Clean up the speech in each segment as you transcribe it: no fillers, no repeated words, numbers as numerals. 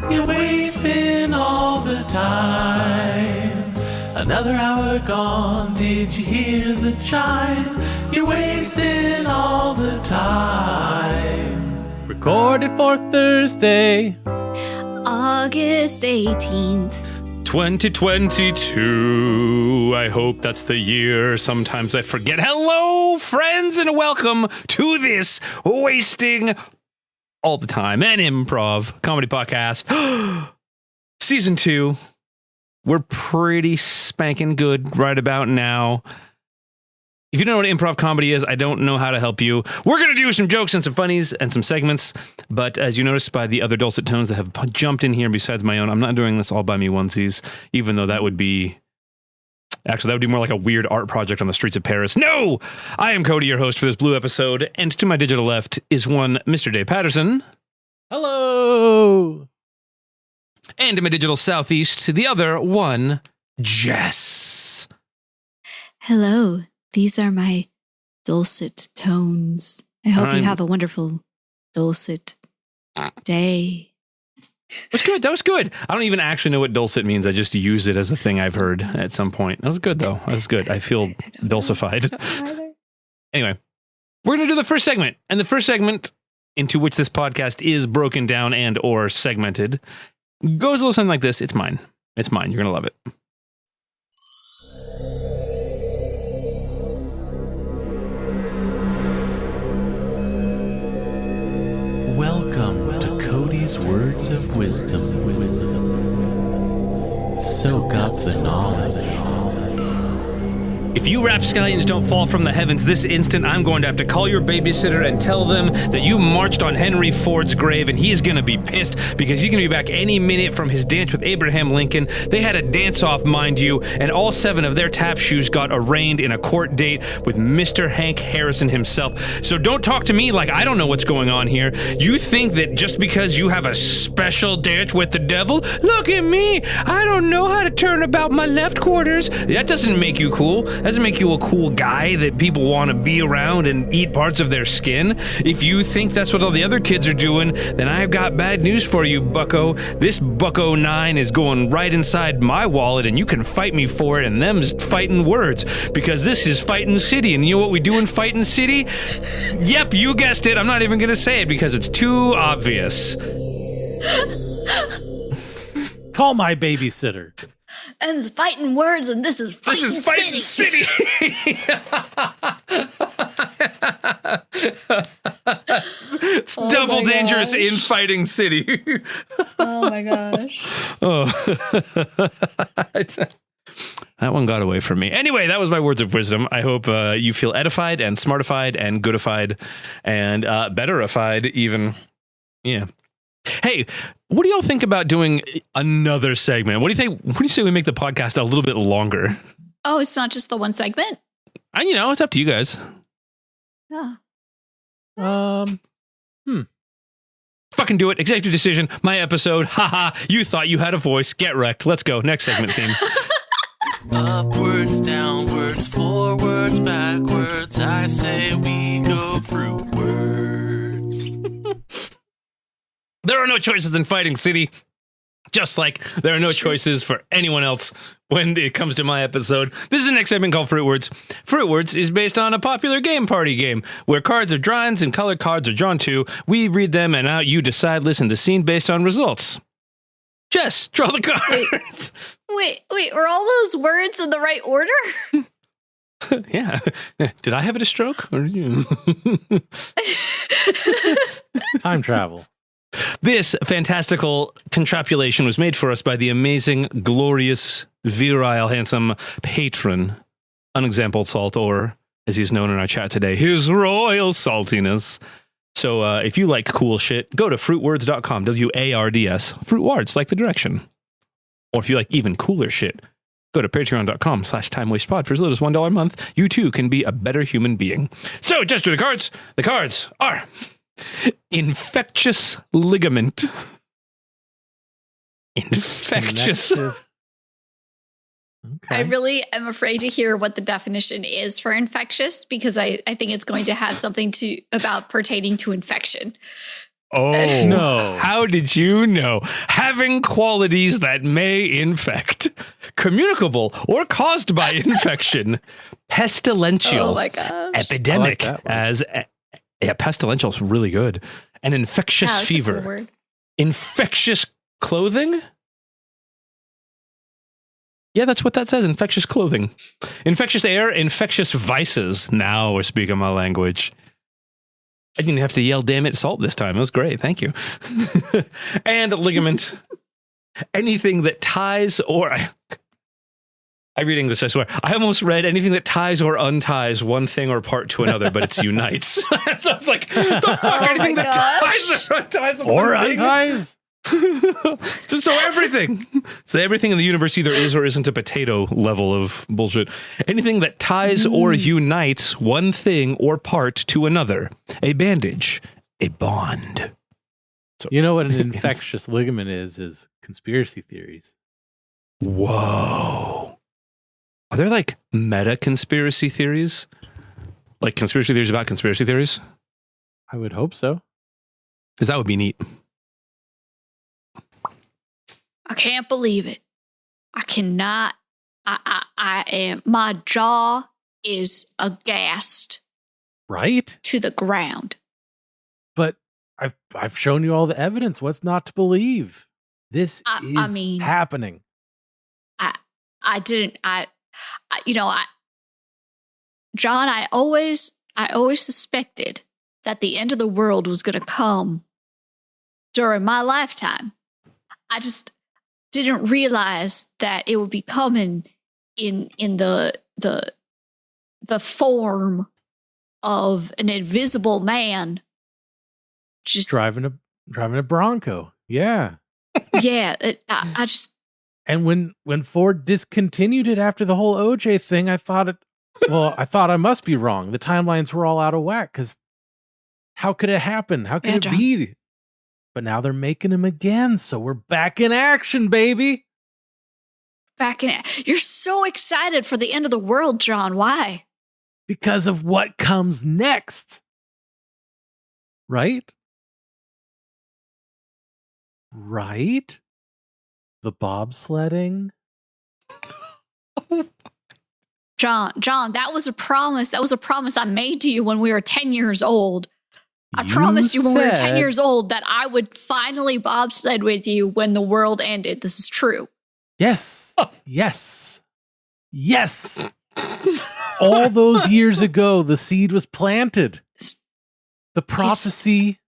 You're wasting all the time. Another hour gone, did you hear the chime? You're wasting all the time. Recorded for Thursday, August 18th. 2022. I hope that's the year. Sometimes I forget. Hello, friends, and welcome to this Wasting All the Time and Improv comedy podcast. Season 2. We're pretty spanking good right about now. If you don't know what improv comedy is, I don't know how to help you. We're going to do some jokes and some funnies and some segments, but as you noticed by the other dulcet tones that have jumped in here besides my own, I'm not doing this all by me onesies, even though that would be... Actually, that would be more like a weird art project on the streets of Paris. No! I am Cody, your host for this blue episode, and to my digital left is one Mr. Dave Patterson. Hello! And to my digital southeast, the other one, Jess. Hello. These are my dulcet tones. I hope you have a wonderful dulcet day. That's good. That was good. I don't even actually know what dulcet means. I just use it as a thing I've heard at some point. That was good, though. That was good. I feel dulcified. Anyway, we're going to do the first segment. And the first segment into which this podcast is broken down and or segmented goes a little something like this. It's mine. It's mine. You're going to love it. Welcome to Cody's Words of Wisdom. Soak up the knowledge. If you rapscallions don't fall from the heavens this instant, I'm going to have to call your babysitter and tell them that you marched on Henry Ford's grave, and he's going to be pissed because he's going to be back any minute from his dance with Abraham Lincoln. They had a dance-off, mind you, and all 7 of their tap shoes got arraigned in a court date with Mr. Hank Harrison himself. So don't talk to me like I don't know what's going on here. You think that just because you have a special dance with the devil, look at me, I don't know how to turn about my left quarters. That doesn't make you cool. Doesn't make you a cool guy that people want to be around and eat parts of their skin. If you think that's what all the other kids are doing, then I've got bad news for you, bucko. This bucko 9 is going right inside my wallet, and you can fight me for it, and them's fighting words, because this is Fighting City, and you know what we do in Fighting City? Yep, you guessed it. I'm not even going to say it because it's too obvious. Call my babysitter. And it's fighting words, and this is Fighting City. It's double dangerous in Fighting City. Oh my gosh. Oh. That one got away from me. Anyway, that was my words of wisdom. I hope you feel edified and smartified and goodified and betterified even. Yeah. Hey, what do y'all think about doing another segment? What do you think? What do you say we make the podcast a little bit longer? Oh, it's not just the one segment? It's up to you guys. Oh. Fucking do it. Executive decision. My episode. Haha. You thought you had a voice. Get wrecked. Let's go. Next segment theme. Upwards, downwards, forwards, backwards. I say we go fruitwards. There are no choices in Fighting City, just like there are no choices for anyone else when it comes to my episode. This is the next segment called Fruitwards. Fruitwards is based on a popular game party game where cards are drawn and colored cards are drawn too. We read them and out you decide, listen to scene based on results. Jess, draw the cards. Wait, were all those words in the right order? Yeah. Did I have a stroke? Or you? Time travel. This fantastical contrapulation was made for us by the amazing, glorious, virile, handsome patron, Unexampled Salt, or as he's known in our chat today, His Royal Saltiness. So if you like cool shit, go to fruitwards.com, W-A-R-D-S, Fruitwards, like the direction. Or if you like even cooler shit, go to patreon.com/timewastepod for as little as $1 a month. You too can be a better human being. So just do the cards. The cards are Infectious Ligament. Infectious. Okay. I really am afraid to hear what the definition is for infectious, because I think it's going to have something about pertaining to infection. Oh, No. How did you know? Having qualities that may infect, communicable or caused by infection, pestilential, Oh my gosh. epidemic, I like that one. yeah, pestilential is really good. An infectious Yeah, that's a fever, cool word. infectious clothing. Yeah, that's what that says. Infectious clothing, infectious air, infectious vices. Now we're speaking my language. I didn't have to yell, damn it, salt this time. It was great. Thank you. And ligament. Anything that ties or... I read English, I swear. I almost read anything that ties or unties one thing or part to another, but it's unites. So it's like, the fuck, anything that ties or unties Or one thing? unties. So everything. So everything in the universe either is or isn't a potato level of bullshit. Anything that ties or unites one thing or part to another. A bandage. A bond. So, You know what an infectious ligament is conspiracy theories. whoa. Are there like meta conspiracy theories? Like conspiracy theories about conspiracy theories? I would hope so. Because that would be neat. I can't believe it. I cannot. I am. My jaw is aghast Right? to the ground. But I've shown you all the evidence. What's not to believe? This I mean- happening. I didn't. John, I always suspected that the end of the world was going to come during my lifetime. I just didn't realize that it would be coming in the form of an invisible man. Just Driving a Bronco. Yeah. yeah, I just And when Ford discontinued it after the whole OJ thing, I thought I must be wrong. The timelines were all out of whack because how could it happen? How could Yeah, it John. be? But now they're making him again, so we're back in action, baby. back in it. You're so excited for the end of the world, John. Why? Because of what comes next. Right? Right? The bobsledding. John, that was a promise. That was a promise I made to you when we were 10 years old. I promised you when we were 10 said- years old that I would finally bobsled with you when the world ended. This is true. Yes. Yes. Yes. All those years ago, the seed was planted. The prophecy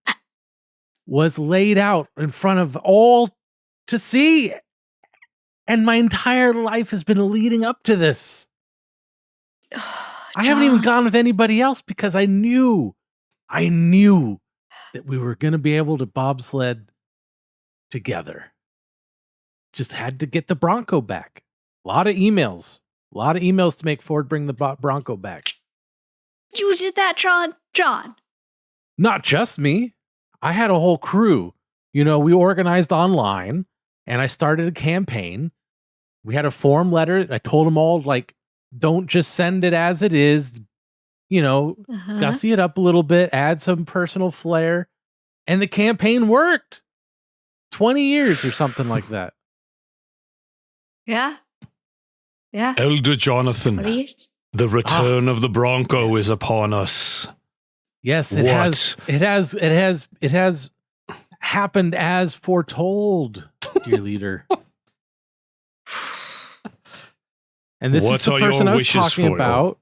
was laid out in front of all to see. And my entire life has been leading up to this. I haven't even gone with anybody else because I knew that we were going to be able to bobsled together. Just had to get the Bronco back. A lot of emails to make Ford bring the Bronco back. You did that, John? John. Not just me. I had a whole crew. We organized online and I started a campaign. We had a form letter. I told them all, don't just send it as it is. Gussy it up a little bit, add some personal flair. And the campaign worked. 20 years or something like that. Yeah. Yeah. Elder Jonathan, What are you? the return of the Bronco is upon us. Yes, it has happened as foretold, dear leader. And this What is the are your person I was wishes talking for? about.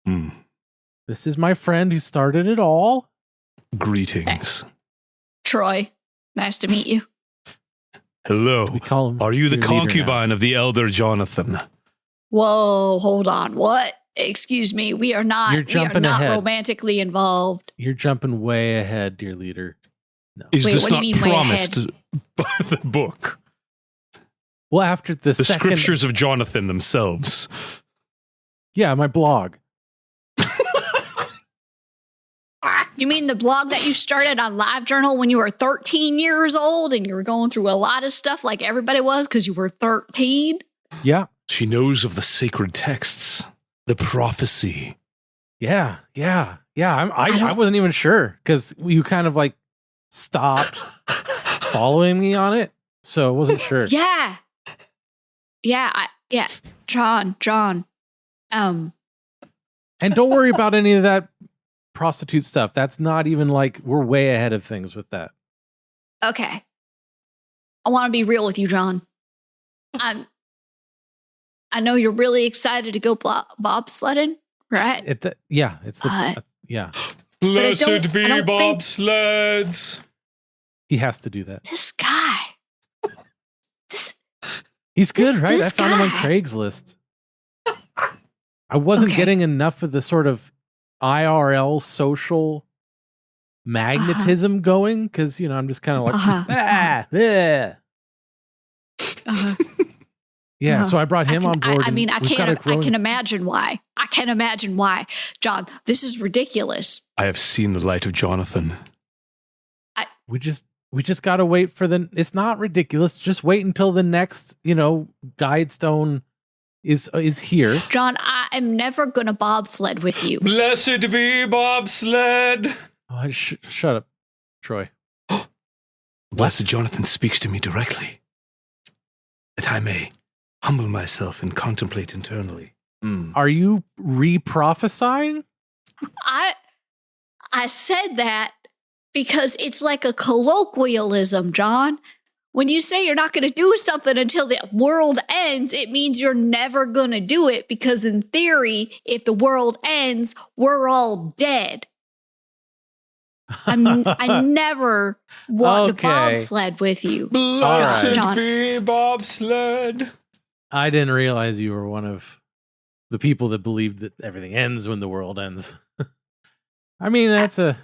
Hmm. This is my friend who started it all. Greetings. Troy. Nice to meet you. Hello. We call him. Are you the your leader now. concubine of the Elder Jonathan? Whoa, hold on. What? Excuse me. We are not You're jumping ahead. romantically involved. You're jumping way ahead, dear leader. No. Is Wait, this what do not you mean way promised by the book? Well, after the The second, scriptures of Jonathan themselves. yeah, my blog. You mean the blog that you started on LiveJournal when you were 13 years old and you were going through a lot of stuff like everybody was because you were 13? Yeah, She knows of the sacred texts, the prophecy. yeah. I wasn't even sure because you kind of stopped following me on it, so I wasn't sure. Yeah. John. And don't worry about any of that prostitute stuff. That's not even like we're way ahead of things with that. Okay. I want to be real with you, John. I know you're really excited to go bobsledding, right? It's the yeah. Blessed be I don't think- bobsleds. He has to do that. This guy. He's good, right? this I found him on guy. Craigslist. I wasn't Okay. getting enough of the sort of IRL social magnetism going because, I'm just kind of like, yeah. Uh-huh. So I brought him on board. I mean, I and we've got a growing- can imagine why. I can imagine why. John, this is ridiculous. I have seen the light of Jonathan. We just got to wait for it's not ridiculous. Just wait until the next, guide stone is here. John, I am never going to bobsled with you. Blessed be bobsled. Oh, shut up, Troy. Blessed Jonathan speaks to me directly, that I may humble myself and contemplate internally. Are you re-prophesying? I said that because it's like a colloquialism, John. When you say you're not going to do something until the world ends, it means you're never going to do it because in theory, if the world ends, we're all dead. I never want to bobsled with you. Blessed John. be bobsled. I didn't realize you were one of the people that believed that everything ends when the world ends. I mean, It's a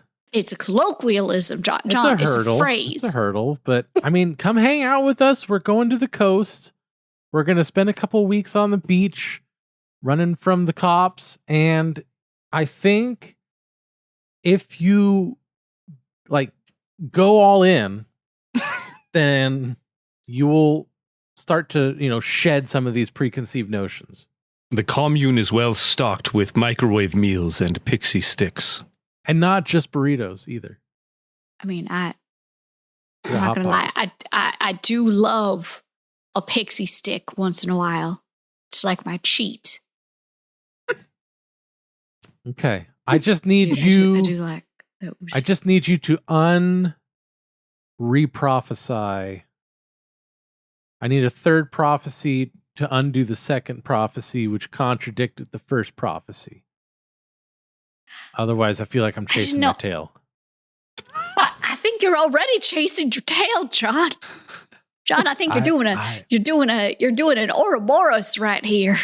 colloquialism, John. John, it's a phrase. It's a hurdle, but I mean, come hang out with us. We're going to the coast. We're going to spend a couple weeks on the beach running from the cops. And I think if you go all in, then you will start to, shed some of these preconceived notions. The commune is well stocked with microwave meals and pixie sticks. And not just burritos either. I mean, I'm not going to lie. I do love a pixie stick once in a while. It's like my cheat. Okay. I just need I do like those. I just need you to re-prophesy. I need a third prophecy to undo the second prophecy, which contradicted the first prophecy. Otherwise, I feel like I'm chasing my tail. I think you're already chasing your tail, John. John, I think you're doing an Ouroboros right here.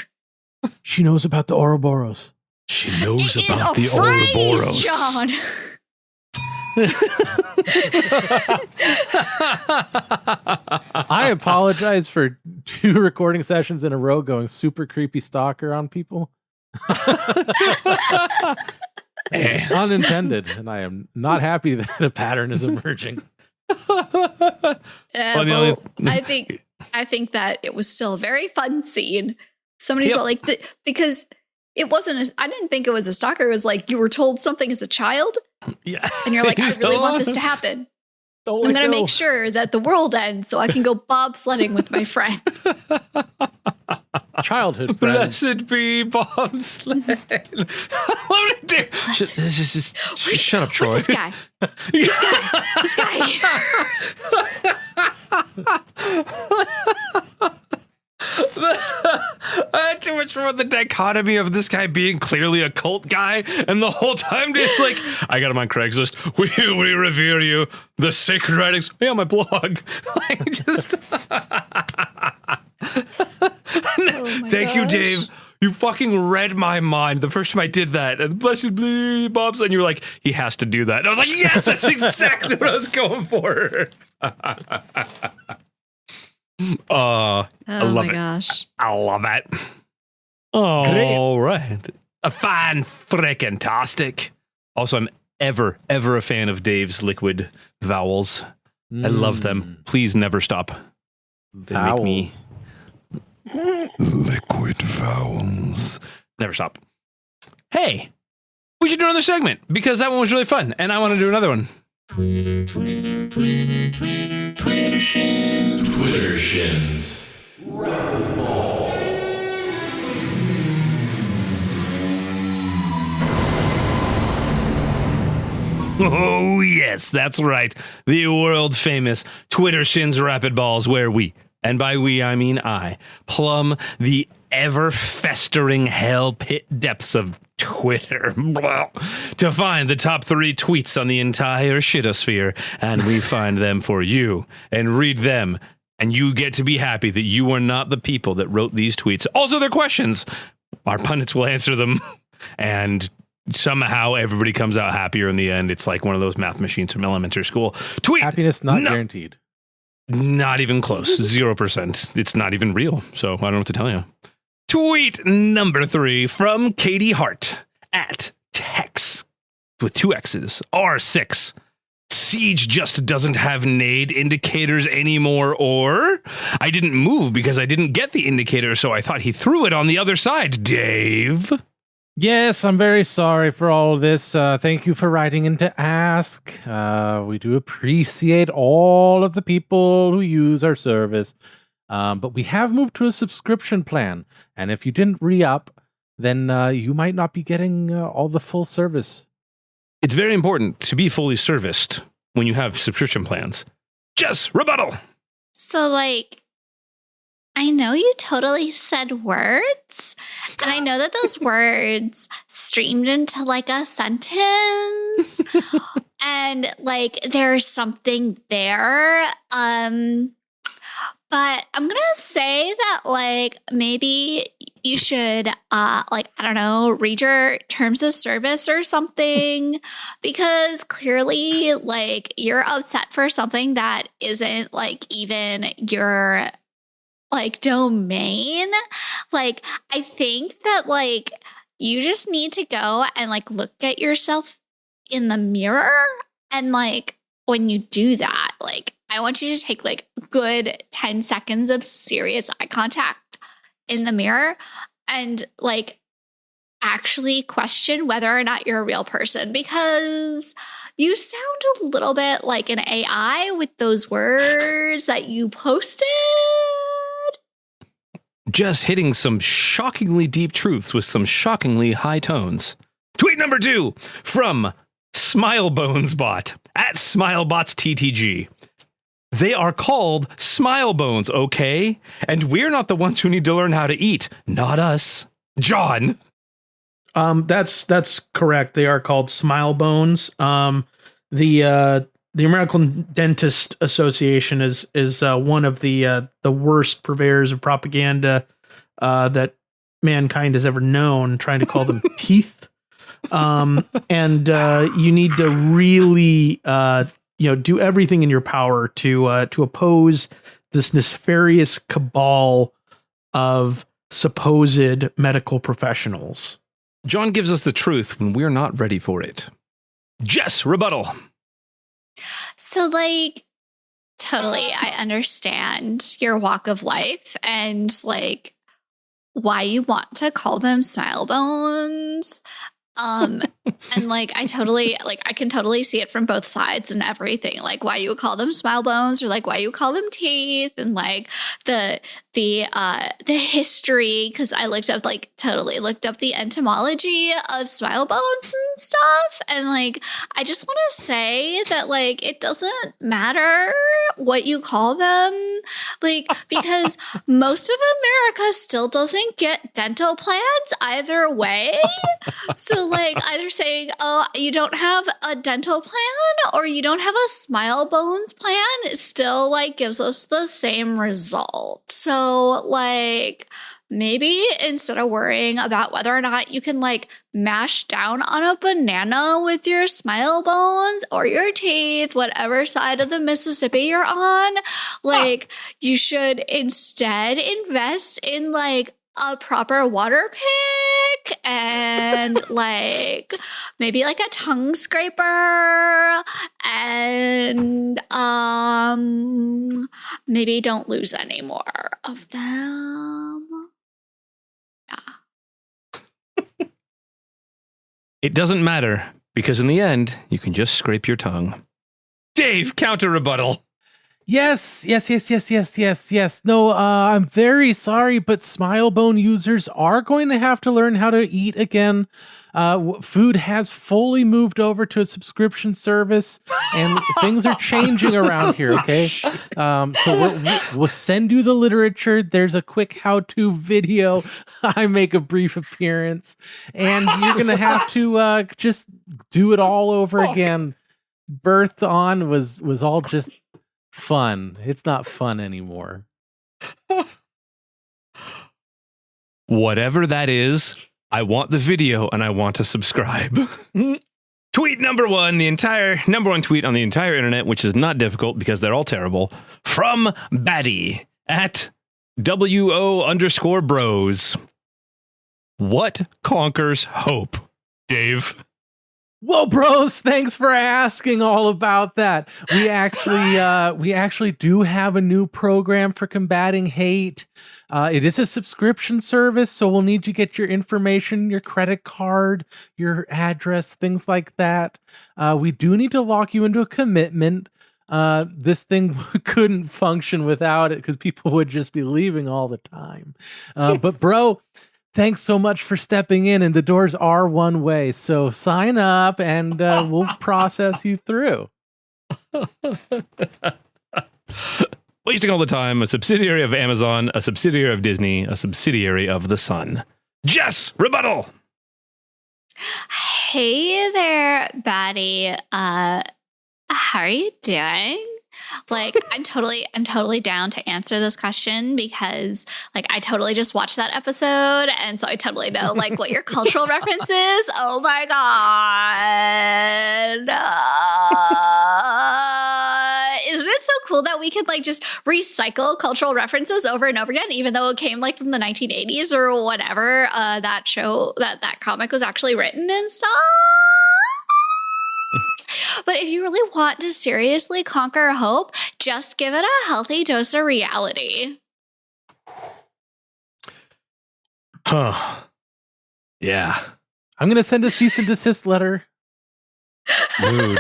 She knows about the Ouroboros. She knows It about is the a phrase, Ouroboros. John. I apologize for 2 recording sessions in a row going super creepy stalker on people. Unintended, and I am not happy that a pattern is emerging. I think that it was still a very fun scene. Somebody's like, because it wasn't. I didn't think it was a stalker. It was like you were told something as a child, Yeah, and you're like, I really want this to happen. I'm going to make sure that the world ends so I can go bobsledding with my friend. Childhood friend. Blessed be bobsled. What would I do? Shut up, Troy. What's this guy? This guy. I had too much fun with the dichotomy of this guy being clearly a cult guy, and the whole time it's like, I got him on Craigslist. We revere you. The sacred writings. Yeah, my blog. Thank you, Dave. You fucking read my mind the first time I did that. And blessed be Bob's, and you were like, he has to do that. And I was like, yes, that's exactly what I was going for. I love it. Gosh. I love it. All right. A fine frickin' tastic. Also, I'm ever a fan of Dave's liquid vowels. I love them. Please never stop. They make me liquid vowels. Never stop. Hey, we should do another segment because that one was really fun, and I want to do another one. Twitter shins. Oh, yes, that's right. The world famous Twitter Shins Rapidballs, where we, and by we I mean I, plumb the ever festering hell pit depths of Twitter to find the top 3 tweets on the entire shitosphere. And we find them for you and read them. And you get to be happy that you are not the people that wrote these tweets. Also, their questions. Our pundits will answer them. And somehow everybody comes out happier in the end. It's like one of those math machines from elementary school. Tweet. Happiness not guaranteed. Not even close. 0%. It's not even real. So I don't know what to tell you. Tweet number 3 from Katie Hart at Tex with 2 X's R6. Siege just doesn't have nade indicators anymore, or I didn't move because I didn't get the indicator, so I thought he threw it on the other side. Dave? Yes, I'm very sorry for all of this. Thank you for writing in to ask. We do appreciate all of the people who use our service. But we have moved to a subscription plan. And if you didn't re-up, then you might not be getting all the full service. It's very important to be fully serviced when you have subscription plans. Just rebuttal. So, like, I know you totally said words, and I know that those words streamed into, like, a sentence, and, like, there's something there, but I'm gonna say that, like, maybe you should, like, I don't know, read your terms of service or something, because clearly, like, you're upset for something that isn't, like, even your, like, domain. Like, I think that, like, you just need to go and, like, look at yourself in the mirror, and, like, when you do that, like, I want you to take, like, a good 10 seconds of serious eye contact in the mirror and, like, actually question whether or not you're a real person, because you sound a little bit like an AI with those words that you posted. Just hitting some shockingly deep truths with some shockingly high tones. Tweet number 2 from SmileBonesBot at SmilebotsTTG. They are called smile bones, okay? And we're not the ones who need to learn how to eat. Not us. John. That's correct. They are called smile bones. The American Dentist Association is one of the worst purveyors of propaganda that mankind has ever known, trying to call them teeth. And you need to really do everything in your power to oppose this nefarious cabal of supposed medical professionals. John gives us the truth when we're not ready for it. Jess, rebuttal. So, like, totally, I understand your walk of life and, like, why you want to call them smile bones. And, like, I can totally see it from both sides and everything, like why you would call them smile bones or like why you call them teeth, and like the history, because I totally looked up the etymology of smile bones and stuff, and like I just want to say that, like, it doesn't matter what you call them, like, because most of America still doesn't get dental plans either way. So, like, either saying, oh, you don't have a dental plan or you don't have a smile bones plan, it still, like, gives us the same result. So, like, maybe instead of worrying about whether or not you can, like, mash down on a banana with your smile bones or your teeth, whatever side of the Mississippi you're on, like, you should instead invest in, like, a proper water pick and like maybe like a tongue scraper, and maybe don't lose any more of them. Yeah. It doesn't matter, because in the end, you can just scrape your tongue. Dave, counter rebuttal. Yes. No, I'm very sorry, but Smilebone users are going to have to learn how to eat again. Food has fully moved over to a subscription service, and things are changing around here, okay? So we'll send you the literature. There's a quick how-to video. I make a brief appearance, and you're going to have to just do it all over again. Birth on was all just fun. It's not fun anymore. Whatever that is, I want the video and I want to subscribe. Tweet number one, the entire number one tweet on the entire internet, which is not difficult because they're all terrible, from Batty at WO_bros. What conquers hope? Dave. Whoa, bros! Thanks for asking all about that. We actually do have a new program for combating hate. It is a subscription service, so we'll need you to get your information, your credit card, your address, things like that. We do need to lock you into a commitment. This thing couldn't function without it because people would just be leaving all the time. But bro, thanks so much for stepping in, and the doors are one way. So sign up and we'll process you through. Wasting all the time, a subsidiary of Amazon, a subsidiary of Disney, a subsidiary of the Sun. Jess, rebuttal. Hey there, Batty. How are you doing? Like, I'm totally down to answer this question because, like, I totally just watched that episode, and so I totally know, like, what your cultural reference is. Oh my god! Isn't it so cool that we could, like, just recycle cultural references over and over again, even though it came, like, from the 1980s or whatever that show, that comic was actually written and stuff? But if you really want to seriously conquer hope, just give it a healthy dose of reality. Huh. Yeah. I'm going to send a cease and desist letter. Mood.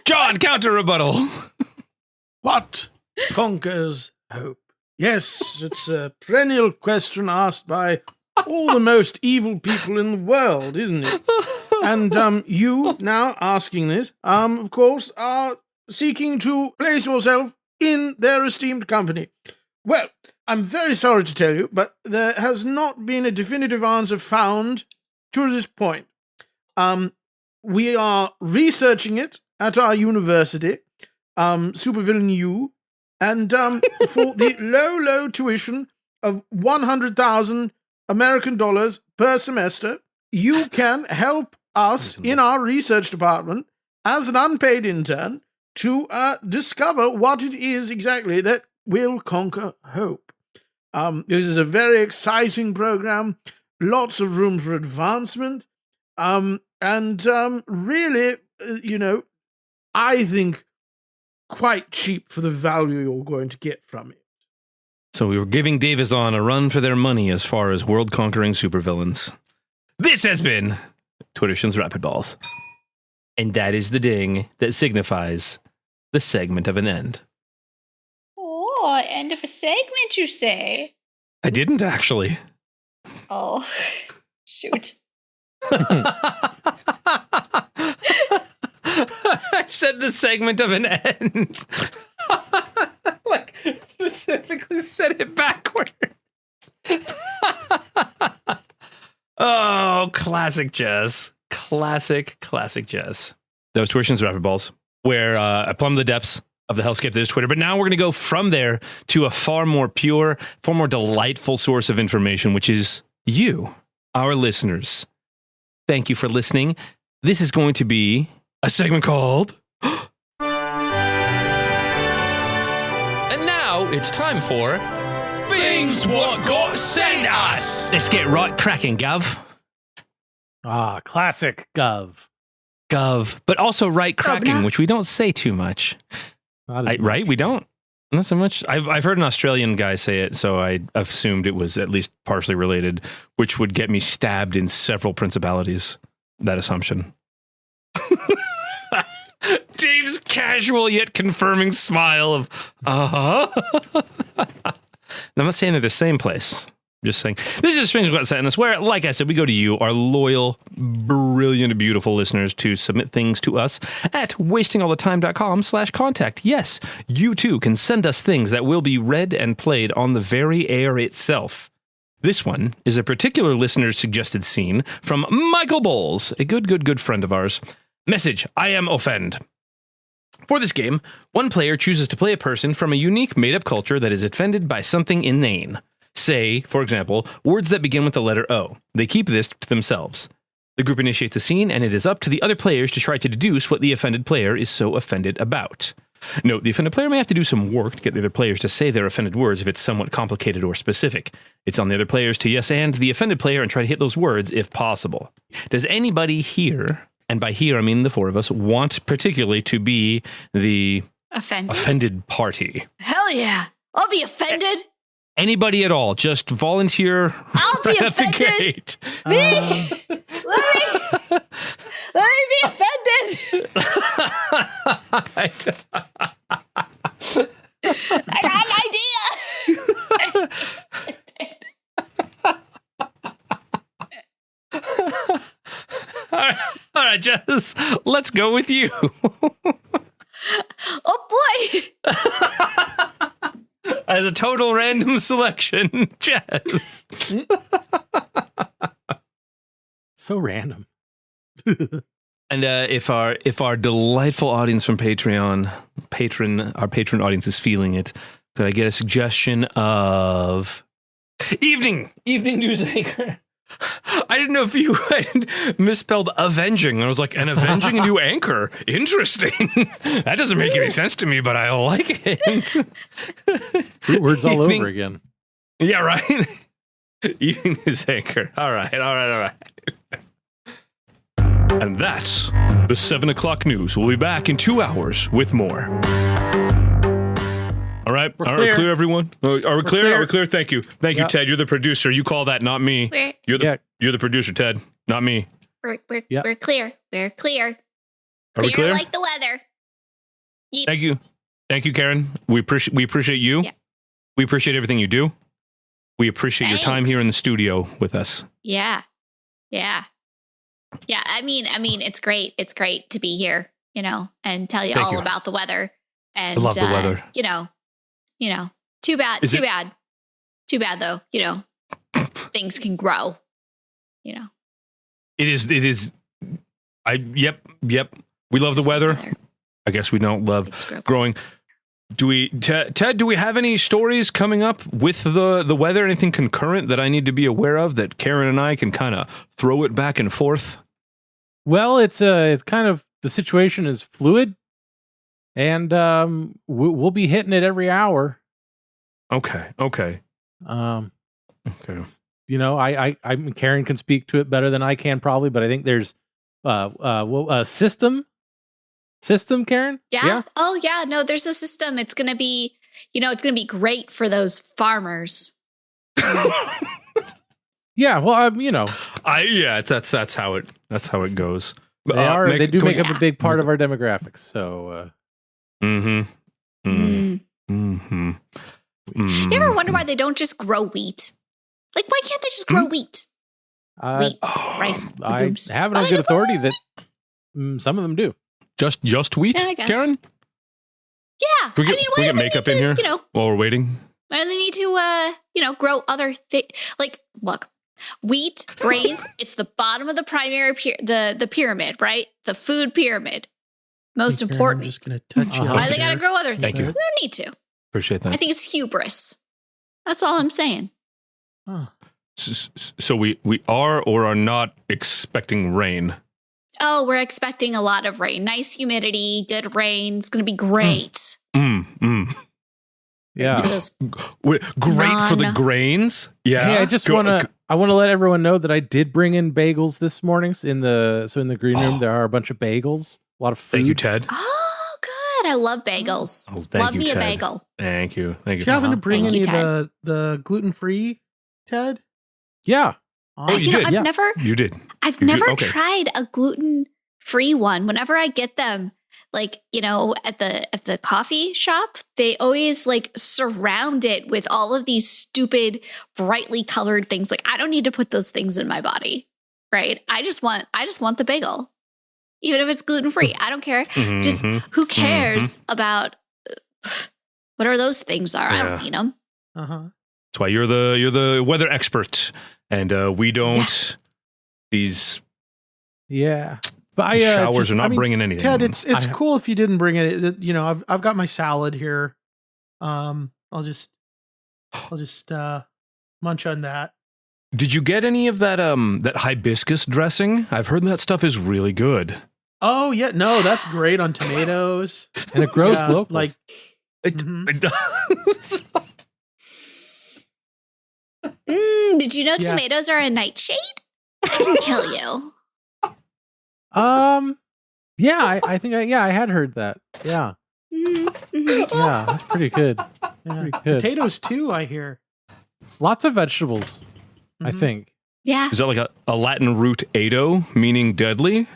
John, counter rebuttal. What conquers hope? Yes, it's a perennial question asked by all the most evil people in the world, isn't it? And you now asking this, of course, are seeking to place yourself in their esteemed company. Well, I'm very sorry to tell you, but there has not been a definitive answer found to this point. We are researching it at our university, Supervillain U, and for the low tuition of 100,000 American dollars per semester, you can help us in our research department as an unpaid intern to discover what it is exactly that will conquer hope. This is a very exciting program, lots of room for advancement, and really, I think quite cheap for the value you're going to get from it. So we were giving Davison a run for their money as far as world-conquering supervillains. This has been Twitter's Rapidballs. And that is the ding that signifies the segment of an end. Oh, end of a segment, you say? I didn't actually. Oh, shoot. I said the segment of an end. Like, specifically said it backwards. Oh, classic Jess. Classic Jess. That was Tuition's Rapidballs, where I plumbed the depths of the hellscape that is Twitter. But now we're going to go from there to a far more pure, far more delightful source of information, which is you, our listeners. Thank you for listening. This is going to be a segment called... And now it's time for... Fings What Got Sent Us! Let's get right cracking, Gov. Ah, classic Gov. But also right cracking, which we don't say too much. Right? We don't? Not so much. I've heard an Australian guy say it, so I assumed it was at least partially related, which would get me stabbed in several principalities. That assumption. Dave's casual yet confirming smile of, I'm not saying they're the same place. I'm just saying. This is Fings About Sadness, where, like I said, we go to you, our loyal, brilliant, beautiful listeners, to submit things to us at wastingallthetime.com/contact. Yes, you too can send us things that will be read and played on the very air itself. This one is a particular listener's suggested scene from Michael Bowles, a good friend of ours. Message, I am offend. For this game, one player chooses to play a person from a unique made-up culture that is offended by something inane. Say, for example, words that begin with the letter O. They keep this to themselves. The group initiates a scene, and it is up to the other players to try to deduce what the offended player is so offended about. Note, the offended player may have to do some work to get the other players to say their offended words if it's somewhat complicated or specific. It's on the other players to yes and the offended player and try to hit those words if possible. Does anybody here, and by here I mean the four of us, want particularly to be the offended party? Hell yeah. I'll be offended. Anybody at all, just volunteer. I'll be at the offended. gate. Me? Let me be offended. I got an idea. All right, Jess, let's go with you. Oh boy. As a total random selection, Jess. So random. And if our delightful audience from Patreon, our patron audience is feeling it, could I get a suggestion of evening news anchor? I didn't know if you had misspelled avenging. I was like, an avenging new anchor. Interesting. That doesn't make any sense to me, but I like it. Fruitwards all over again. Yeah, right? Evening news anchor. All right. And that's the 7 o'clock news. We'll be back in 2 hours with more. All right, clear, everyone. Are we clear? Are we clear? Thank you, Ted. You're the producer. You call that, not me. You're the producer, Ted, not me. We're clear. We're clear. Are we clear? Like the weather. Yep. Thank you, Karen. We appreciate you. Yeah. We appreciate everything you do. We appreciate your time here in the studio with us. Yeah. I mean, it's great. It's great to be here, and tell you all about the weather. And I love the weather. Too bad though, things can grow, It is. Yep. We love the weather. I guess we don't love growing. Ted, do we have any stories coming up with the weather? Anything concurrent that I need to be aware of that Karen and I can kind of throw it back and forth? Well, it's kind of, the situation is fluid. And we'll be hitting it every hour. Okay. Karen can speak to it better than I can probably, but I think there's a system, Karen. Yeah. Oh yeah. No, there's a system. It's gonna be, it's gonna be great for those farmers. Yeah. Well, that's how it goes. They do make up a big part of our demographics. So. You ever wonder why they don't just grow wheat? Like, why can't they just grow wheat? Wheat, rice, legumes. I have it on good authority that some of them do. Just wheat, yeah, I guess. Karen? Yeah. Can we get makeup in here while we're waiting? Why do they need to, grow other things? Like, look, wheat, grains, it's the bottom of the primary, the pyramid, right? The food pyramid. Most important. I'm just going to touch you. Why they got to grow other things? They don't need to. Appreciate that. I think it's hubris. That's all I'm saying. Huh. So we are or are not expecting rain. Oh, we're expecting a lot of rain. Nice humidity, good rain. It's going to be great. Yeah. Great for the grains. Yeah. Hey, I just want to let everyone know that I did bring in bagels this morning. In the green room, there are a bunch of bagels. A lot of food. Thank you, Ted. Oh, good. I love bagels. Love me Ted. a bagel. Thank you. Do you happen to bring any of the gluten-free, Ted? Yeah. You did. You did. I've never tried a gluten-free one. Whenever I get them, like, at the coffee shop, they always like surround it with all of these stupid, brightly colored things. Like, I don't need to put those things in my body, right? I just want the bagel, even if it's gluten free. I don't care. Mm-hmm, Just who cares about whatever those things are? I don't need them. That's why you're the weather expert, and we don't. These but showers are not bringing anything. Ted, it's cool if you didn't bring it. I've got my salad here. I'll just munch on that. Did you get any of that that hibiscus dressing? I've heard that stuff is really good. Oh yeah, no, that's great on tomatoes, and it grows local. Like It does. Did you know tomatoes are a nightshade? I can kill you. I think I had heard that. Yeah. Yeah, that's pretty good. Pretty good. Potatoes too, I hear. Lots of vegetables, I think. Yeah. Is that like a Latin root "ado," meaning deadly?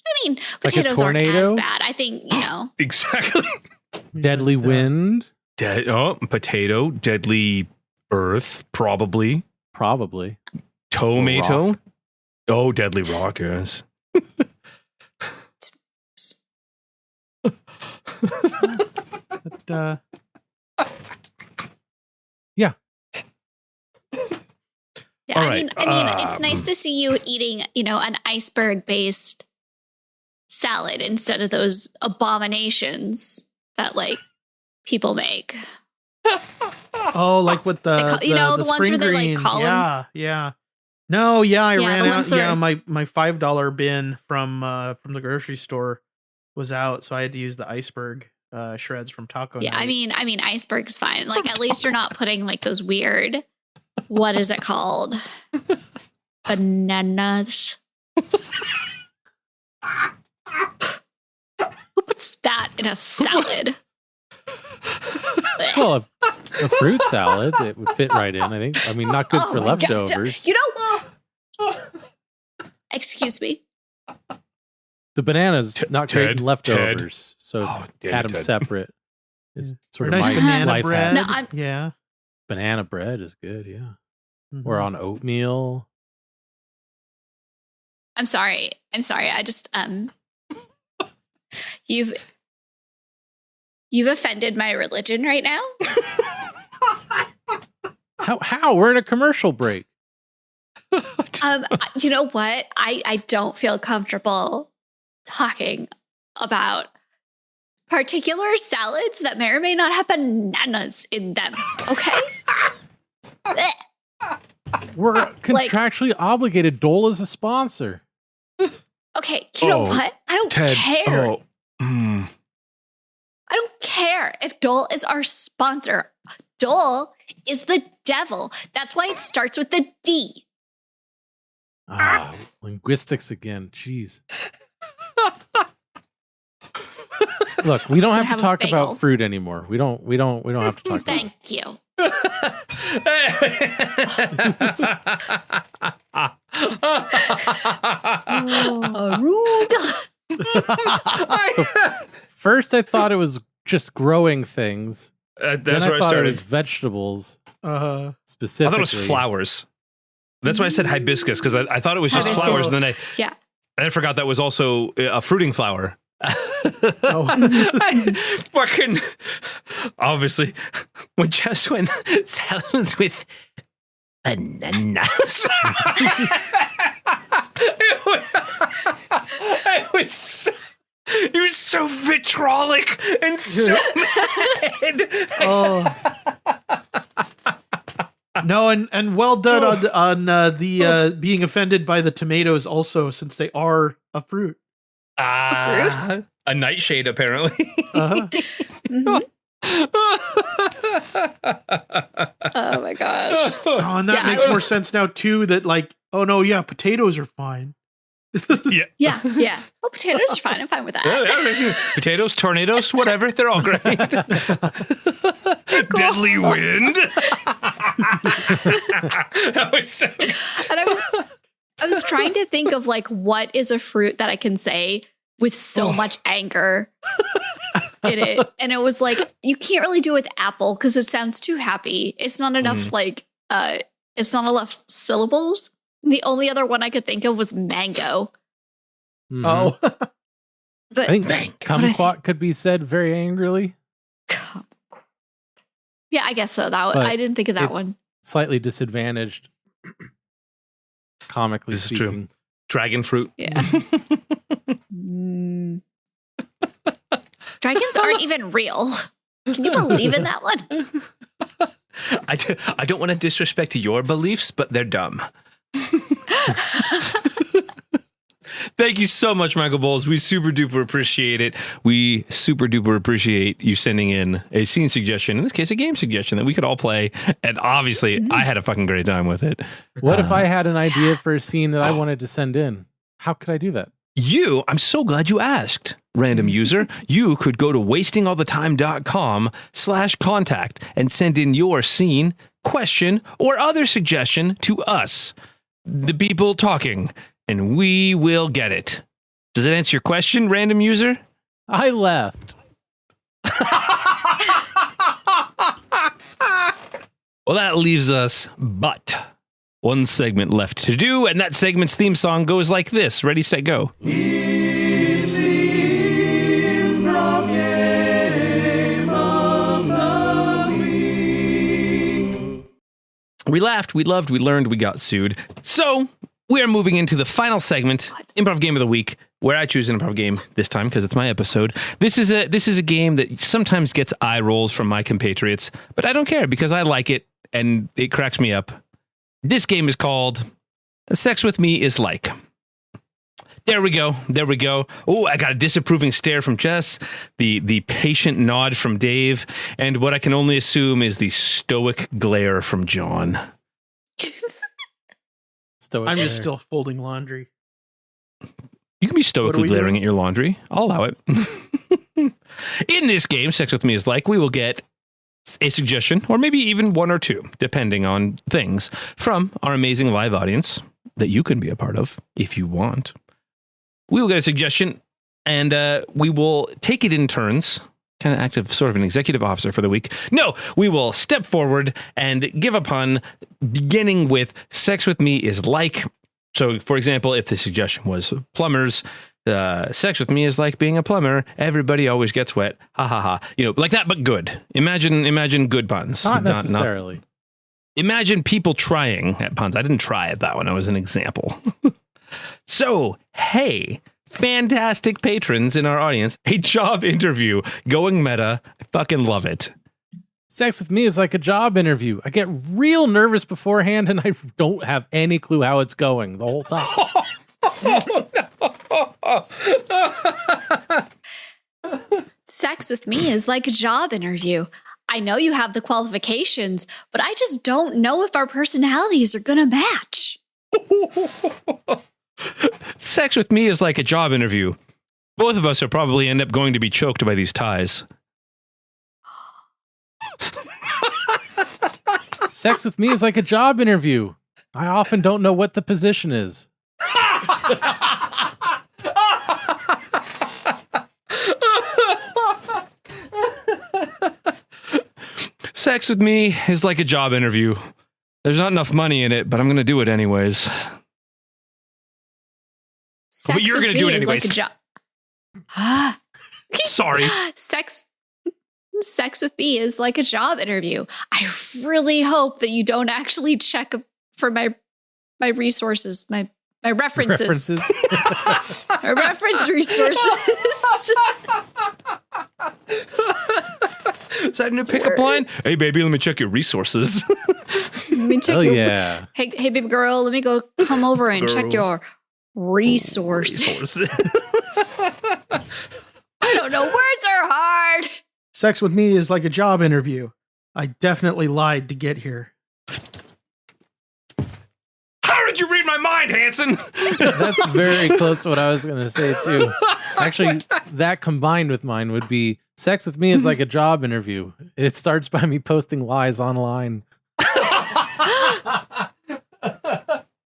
I mean, potatoes aren't as bad. I think, Exactly. Deadly wind. Potato, deadly earth, probably. Tomato. Rock. Oh, deadly rock, yes. Yeah, All I right. mean, it's nice to see you eating, an iceberg-based salad instead of those abominations that like people make. Oh, like with the the ones spring where they like greens. call them. Yeah. No, I ran out. ones Yeah, my $5 bin from the grocery store was out, so I had to use the iceberg shreds from Taco Yeah, Night. I mean, iceberg's fine. Like, at least you're not putting like those weird. What is it called? Bananas. Who puts that in a salad? Well, a fruit salad, it would fit right in, I think. I mean, not good for my God. leftovers. Excuse me. The bananas, not great in Ted, leftovers. So damn add it, them Ted. separate. It's sort Or of nice my banana life bread. hack. No, Yeah. Banana bread is good, yeah. Mhm. Or on oatmeal. I'm sorry. I just you've offended my religion right now. How? We're in a commercial break. You know what? I don't feel comfortable talking about particular salads that may or may not have bananas in them. Okay. We're contractually obligated. Dole is a sponsor. Okay, you know what? I don't Ted, care. I don't care if Dole is our sponsor. Dole is the devil. That's why it starts with the D. Linguistics again. Jeez. Look, we don't have to talk about fruit anymore. We don't have to talk Thank you. So first I thought it was just growing things. That's then where I thought started. it was vegetables. Specifically. I thought it was flowers. That's why I said hibiscus, because I thought it was just Hibiscus. flowers, and then Yeah. I forgot that was also a fruiting flower. Fucking obviously, when salads with bananas. It was so vitriolic and so mad. No, and well done on the being offended by the tomatoes also, since they are a fruit. A nightshade, apparently. Mm-hmm. Oh my gosh. Oh, and that makes more sense now too. That potatoes are fine. Yeah. Oh, potatoes are fine. I'm fine with that. Yeah. Potatoes, tornadoes, whatever. They're all great. Deadly wind. That was so good. And I was trying to think of like what is a fruit that I can say with so much anger in it. And it was like, you can't really do it with apple because it sounds too happy. It's not enough it's not enough syllables. The only other one I could think of was mango. Mhm. Oh, But I think kumquat could be said very angrily. yeah, I guess so. But I didn't think of that it's one. Slightly disadvantaged, comically This is speaking. true. Dragon fruit. Yeah. Mm. Dragons aren't even real. Can you believe in that one? I don't want to disrespect your beliefs, but they're dumb. Thank you so much, Michael Bowles. We super duper appreciate it. We super duper appreciate you sending in a scene suggestion, in this case, a game suggestion that we could all play. And obviously, I had a fucking great time with it. What if I had an idea for a scene that I wanted to send in? How could I do that? I'm so glad you asked, random user. You could go to wastingallthetime.com/contact and send in your scene, question, or other suggestion to us, the people talking, and we will get it. Does that answer your question, random user? I left. Well, that leaves us but one segment left to do, and that segment's theme song goes like this. Ready, set, go. It's the Improv Game of the Week. We laughed, we loved, we learned, we got sued. So we are moving into the final segment, Improv Game of the Week, where I choose an improv game this time because it's my episode. This is a game that sometimes gets eye rolls from my compatriots, but I don't care because I like it and it cracks me up. This game is called Sex With Me Is Like. There we go. There we go. Oh, I got a disapproving stare from Jess, the patient nod from Dave, and what I can only assume is the stoic glare from John. Stoic I'm just there. still folding laundry. You can be stoically we glaring doing? at your laundry. I'll allow it. In this game, Sex With Me Is Like, we will get a suggestion, or maybe even one or two, depending on things, from our amazing live audience that you can be a part of if you want. We will get a suggestion, and we will take it in turns, kind of act as sort of an executive officer for the week. No, we will step forward and give a pun, beginning with Sex With Me Is Like. So, for example, if the suggestion was plumbers, sex with me is like being a plumber. Everybody always gets wet. Ha ha ha. You know, like that, but good. Imagine good puns. Not necessarily. Imagine people trying at puns. I didn't try at that one. It was an example. So, hey, fantastic patrons in our audience. A job interview going meta. I fucking love it. Sex with me is like a job interview. I get real nervous beforehand and I don't have any clue how it's going the whole time. Sex with me is like a job interview. I know you have the qualifications, but I just don't know if our personalities are going to match. Sex with me is like a job interview. Both of us will probably end up going to be choked by these ties. Sex with me is like a job interview. I often don't know what the position is. Sex with me is like a job interview. There's not enough money in it, but I'm going to do it anyways. Sex But you're with gonna me do it is like a anyways. job. Sorry. Sex with me is like a job interview. I really hope that you don't actually check for my resources, my references. My reference resources. Is that a new pickup line? Hey, baby, let me check your resources. Let me check Oh, your yeah. Hey, baby girl, let me come over and check your resources. I don't know. Words are hard. Sex with me is like a job interview. I definitely lied to get here. How did you read my mind, Hanson? That's very close to what I was going to say, too. Actually, that combined with mine would be sex with me is like a job interview. It starts by me posting lies online.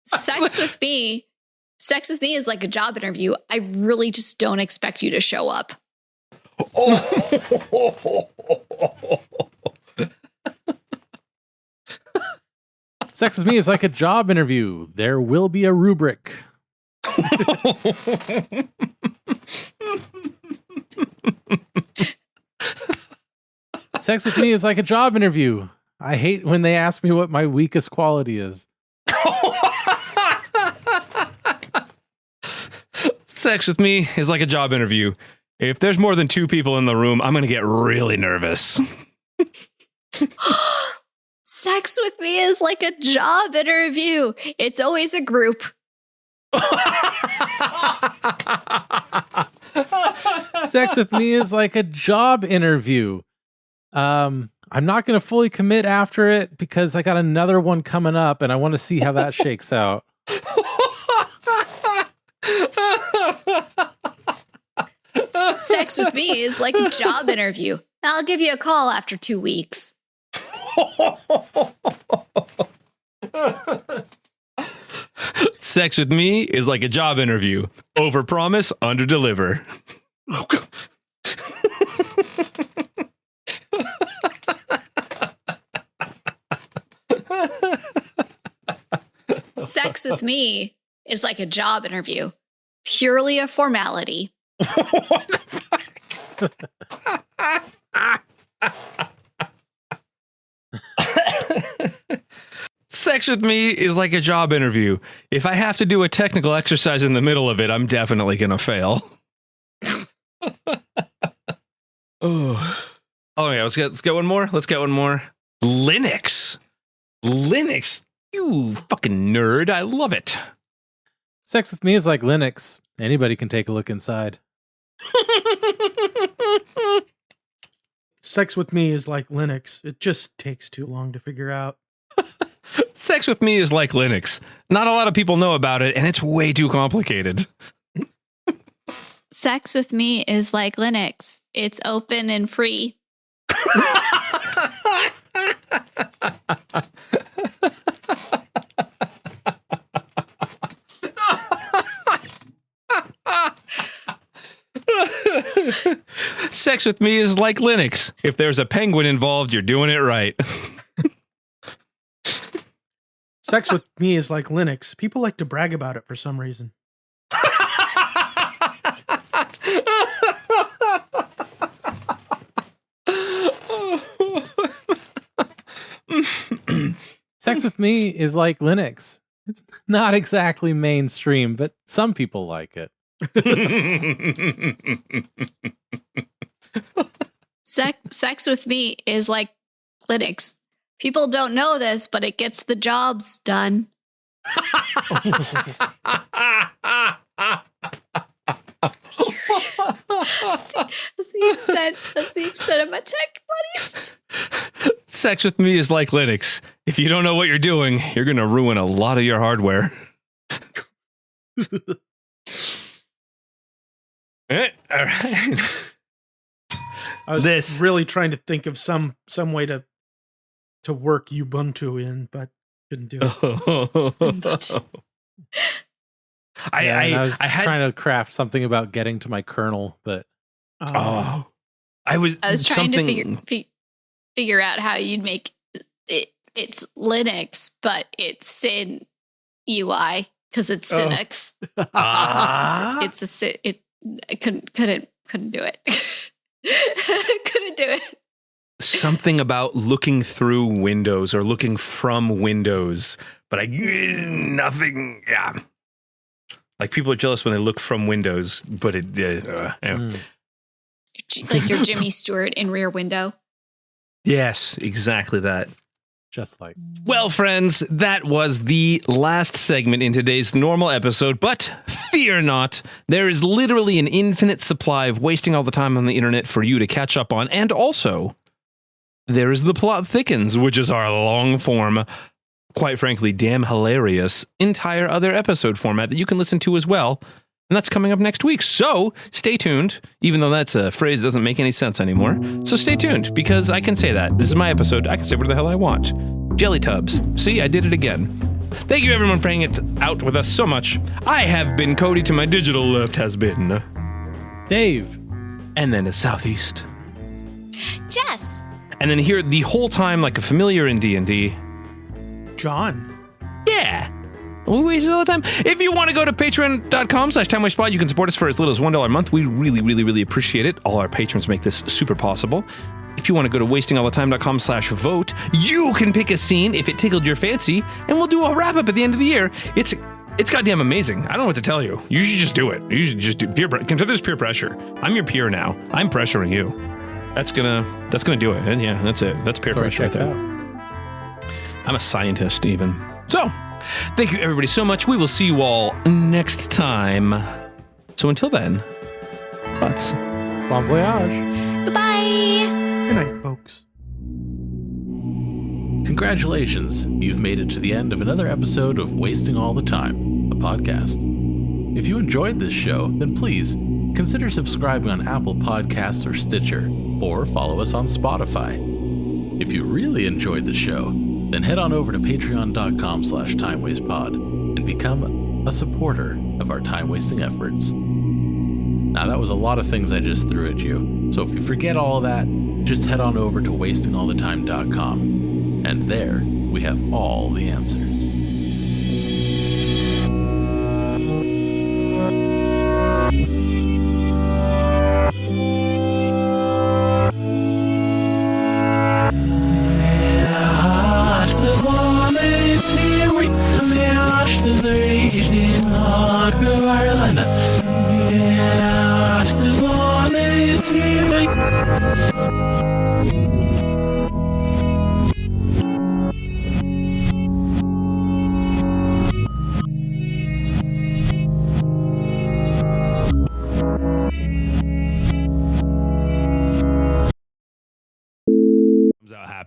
Sex with me Sex with me is like a job interview. I really just don't expect you to show up. Sex with me is like a job interview. There will be a rubric. Sex with me is like a job interview. I hate when they ask me what my weakest quality is. Sex with me is like a job interview. If there's more than 2 people in the room, I'm going to get really nervous. Sex with me is like a job interview. It's always a group. Sex with me is like a job interview. I'm not going to fully commit after it because I got another one coming up and I want to see how that shakes out. Sex with me is like a job interview. I'll give you a call after 2 weeks. Sex with me is like a job interview. Overpromise, underdeliver. Sex with me is like a job interview. Purely a formality. What the fuck? Sex with me is like a job interview. If I have to do a technical exercise in the middle of it, I'm definitely going to fail. Oh yeah, let's get one more. Let's get one more. Linux. You fucking nerd. I love it. Sex with me is like Linux. Anybody can take a look inside. Sex with me is like Linux. It just takes too long to figure out. Sex with me is like Linux. Not a lot of people know about it, and it's way too complicated. Sex with me is like Linux. It's open and free. Sex with me is like Linux. If there's a penguin involved, you're doing it right. Sex with me is like Linux. People like to brag about it for some reason. Sex with me is like Linux. It's not exactly mainstream, but some people like it. Sex with me is like Linux. People don't know this, but it gets the jobs done. That's the extent of my tech buddies. Sex with me is like Linux. If you don't know what you're doing, you're going to ruin a lot of your hardware. All right. I was really trying to think of some way to work Ubuntu in, but couldn't do it. I was trying to craft something about getting to my kernel, but I was trying to figure out how you'd make it. It's Linux, but it's Sin UI because it's Linux. I couldn't do it. Couldn't do it. Something about looking through windows or looking from windows, but nothing. Yeah. Like people are jealous when they look from windows, but like your Jimmy Stewart in Rear Window. Yes, exactly that. Just like. Well, friends, that was the last segment in today's normal episode, but fear not. There is literally an infinite supply of wasting all the time on the internet for you to catch up on. And also, there is The Plot Thickens, which is our long form, quite frankly, damn hilarious, entire other episode format that you can listen to as well. And that's coming up next week. So stay tuned, even though that's a phrase that doesn't make any sense anymore. So stay tuned, because I can say that. This is my episode. I can say whatever the hell I want. Jelly tubs. See, I did it again. thank you everyone for hanging it out with us so much. I have been Cody. To my digital left has been Dave. And then to southeast. Jess. And then here the whole time like a familiar in D&D. John. Yeah. We waste all the time. If you want to go to patreon.com/timewastepod, you can support us for as little as $1 a month. We really, really, really appreciate it. All our patrons make this super possible. If you want to go to wastingalletime.com/vote, you can pick a scene if it tickled your fancy, and we'll do a wrap-up at the end of the year. It's goddamn amazing. I don't know what to tell you. You should just do it. You should just do consider this peer pressure. I'm your peer now. I'm pressuring you. That's gonna do it. And yeah, that's it. That's peer pressure right there. I'm a scientist even. So, thank you everybody so much. We will see you all next time. So until then, let's Bon voyage. Goodbye. Good night, folks. Congratulations, you've made it to the end of another episode of Wasting All the Time, a podcast. If you enjoyed this show, then please consider subscribing on Apple Podcasts or Stitcher, or follow us on Spotify. If you really enjoyed the show, then head on over to patreon.com/timewastepod and become a supporter of our time-wasting efforts. Now, that was a lot of things I just threw at you, so if you forget all that, just head on over to wastingallthetime.com, and there we have all the answers.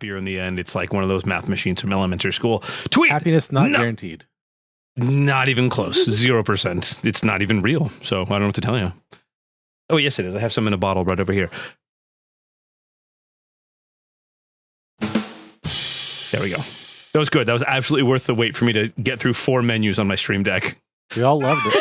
happier in the end. It's like one of those math machines from elementary school. Tweet! Happiness not guaranteed. Not even close. 0%. It's not even real. So I don't know what to tell you. Oh, yes, it is. I have some in a bottle right over here. There we go. That was good. That was absolutely worth the wait for me to get through 4 menus on my Stream Deck. We all loved it.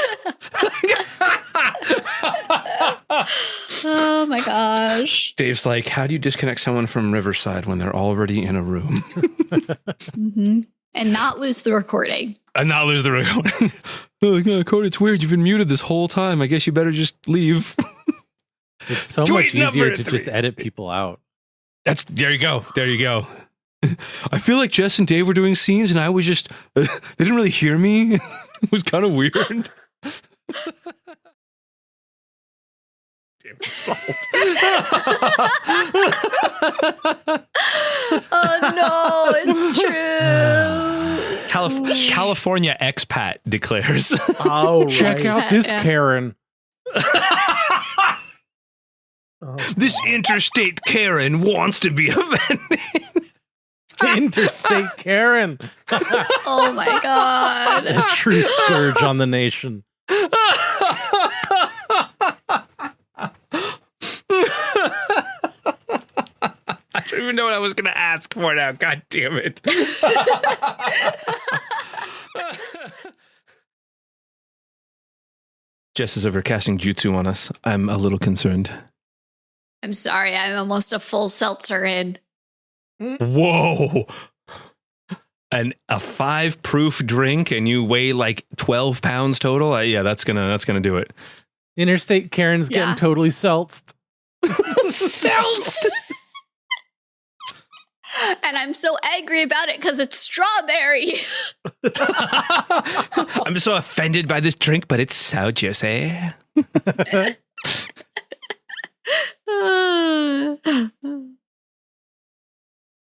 Oh my gosh. Dave's like, how do you disconnect someone from Riverside when they're already in a room? Mm-hmm. And not lose the recording. And not lose the recording. Oh, Cody, it's weird. You've been muted this whole time. I guess you better just leave. It's so much easier to just edit people out. There you go. There you go. I feel like Jess and Dave were doing scenes and I was just, they didn't really hear me. It was kind of weird. Damn it, salt. Oh no, it's true. California expat declares. Oh, check out this Karen. This interstate Karen wants to be offended. Interstate Karen. Oh my god. A true scourge on the nation. I don't even know what I was going to ask for now. God damn it. Jess is over casting jutsu on us. I'm a little concerned. I'm sorry, I'm almost a full seltzer in. Whoa. And a 5 proof drink and you weigh like 12 pounds total? Yeah, that's gonna do it. Interstate Karen's getting totally seltzed. Seltzed! And I'm so angry about it because it's strawberry. I'm so offended by this drink, but it's so juicy.